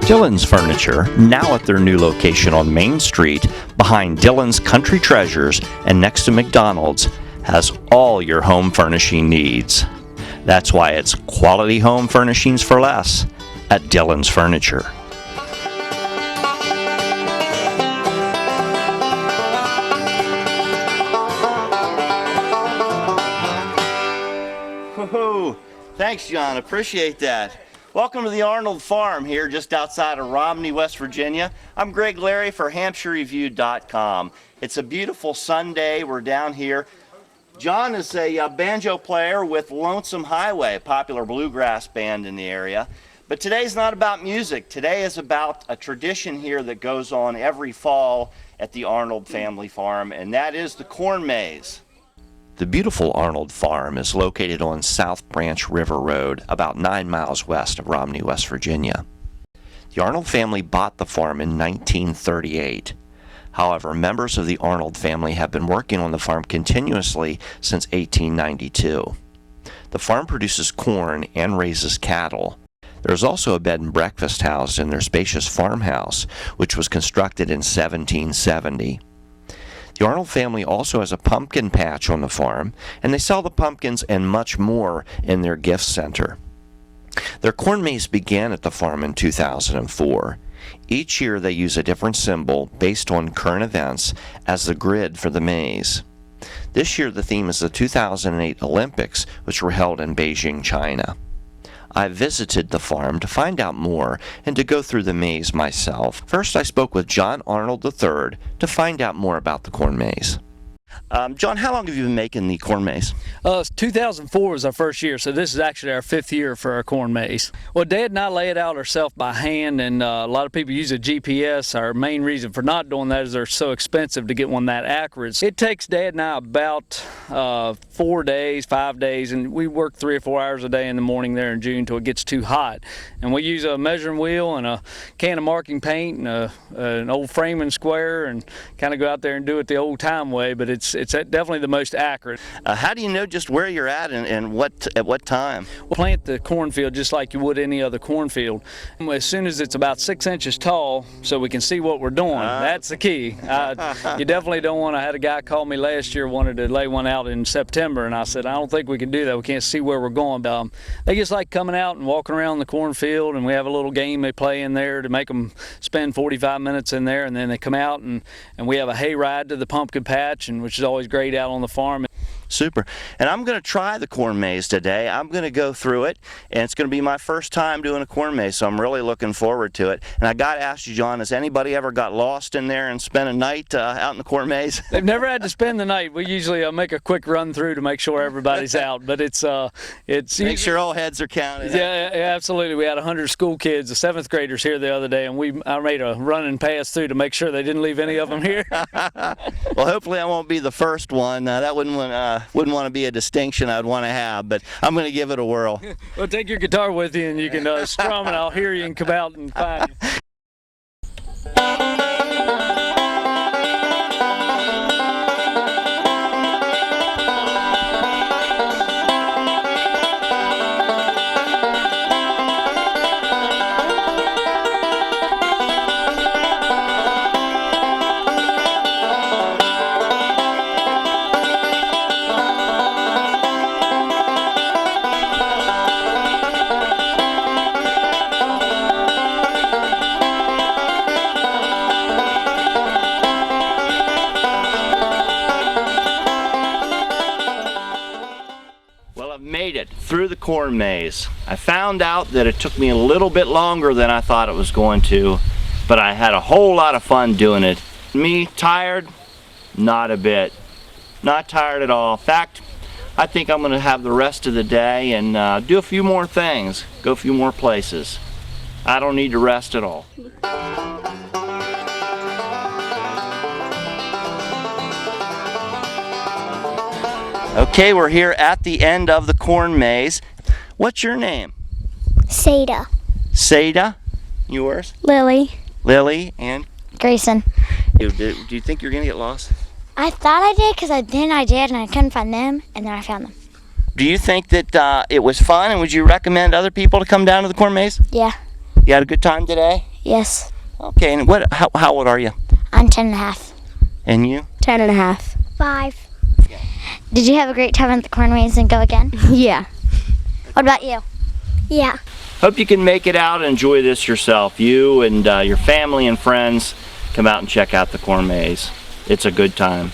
Dillon's Furniture, now at their new location on Main Street, behind Dillon's Country Treasures and next to McDonald's, has all your home furnishing needs. That's why it's quality home furnishings for less at Dillon's Furniture. Woohoo! Thanks, John. Appreciate that. Welcome to the Arnold Farm here just outside of Romney, West Virginia. I'm Greg Larry for HampshireReview.com. It's a beautiful Sunday. We're down here. John is a banjo player with Lonesome Highway, a popular bluegrass band in the area. But today's not about music. Today is about a tradition here that goes on every fall at the Arnold family farm, and that is the corn maze. The beautiful Arnold Farm is located on South Branch River Road, about 9 miles west of Romney, West Virginia. The Arnold family bought the farm in 1938. However, members of the Arnold family have been working on the farm continuously since 1892. The farm produces corn and raises cattle. There is also a bed and breakfast housed in their spacious farmhouse, which was constructed in 1770. The Arnold family also has a pumpkin patch on the farm, and they sell the pumpkins and much more in their gift center. Their corn maze began at the farm in 2004. Each year they use a different symbol based on current events as the grid for the maze. This year the theme is the 2008 Olympics, which were held in Beijing, China. I visited the farm to find out more and to go through the maze myself. First, I spoke with John Arnold III to find out more about the corn maze. John, how long have you been making the corn maze? 2004 was our first year, so this is actually our 5th year for our corn maze. Well, Dad and I lay it out ourselves by hand, and a lot of people use a GPS. Our main reason for not doing that is they're so expensive to get one that accurate. It takes Dad and I about 4 days, 5 days, and we work 3 or 4 hours a day in the morning there in June until it gets too hot. And we use a measuring wheel and a can of marking paint and an old framing square and kind of go out there and do it the old time way, but it's definitely the most accurate. How do you know just where you're at and at what time? We'll plant the cornfield just like you would any other cornfield. As soon as it's about 6 inches tall, so we can see what we're doing. That's the key. You definitely don't want to. I had a guy call me last year, wanted to lay one out in September, and I said, I don't think we can do that. We can't see where we're going. They just like coming out and walking around the cornfield, and we have a little game they play in there to make them spend 45 minutes in there, and then they come out and we have a hay ride to the pumpkin patch, and which is always great out on the farm. Super. And I'm going to try the corn maze today. I'm going to go through it, and it's going to be my first time doing a corn maze, so I'm really looking forward to it. And I got to ask you, John, has anybody ever got lost in there and spent a night out in the corn maze? They've never had to spend the night. We usually make a quick run through to make sure everybody's out, but it's make sure all heads are counted. Yeah, absolutely. We had 100 school kids, the 7th graders here the other day, and I made a run and pass through to make sure they didn't leave any of them here. Well, hopefully I won't be the first one. That wouldn't want to be a distinction I'd want to have, but I'm going to give it a whirl. Well, take your guitar with you and you can strum and I'll hear you and come out and find you. Made it through the corn maze. I found out that it took me a little bit longer than I thought it was going to, but I had a whole lot of fun doing it. Me tired? Not a bit. Not tired at all. In fact, I think I'm going to have the rest of the day and do a few more things, go a few more places. I don't need to rest at all. Okay, we're here at the end of the corn maze. What's your name? Seda. Seda? Yours? Lily. Lily and? Grayson. Do you think you're going to get lost? I thought I did, because then I did and I couldn't find them, and then I found them. Do you think that it was fun, and would you recommend other people to come down to the corn maze? Yeah. You had a good time today? Yes. Okay, and how old are you? I'm 10 and a half. And you? 10 and a half. 5. Did you have a great time at the corn maze and go again? Yeah. What about you? Yeah. Hope you can make it out and enjoy this yourself. You and your family and friends come out and check out the corn maze. It's a good time.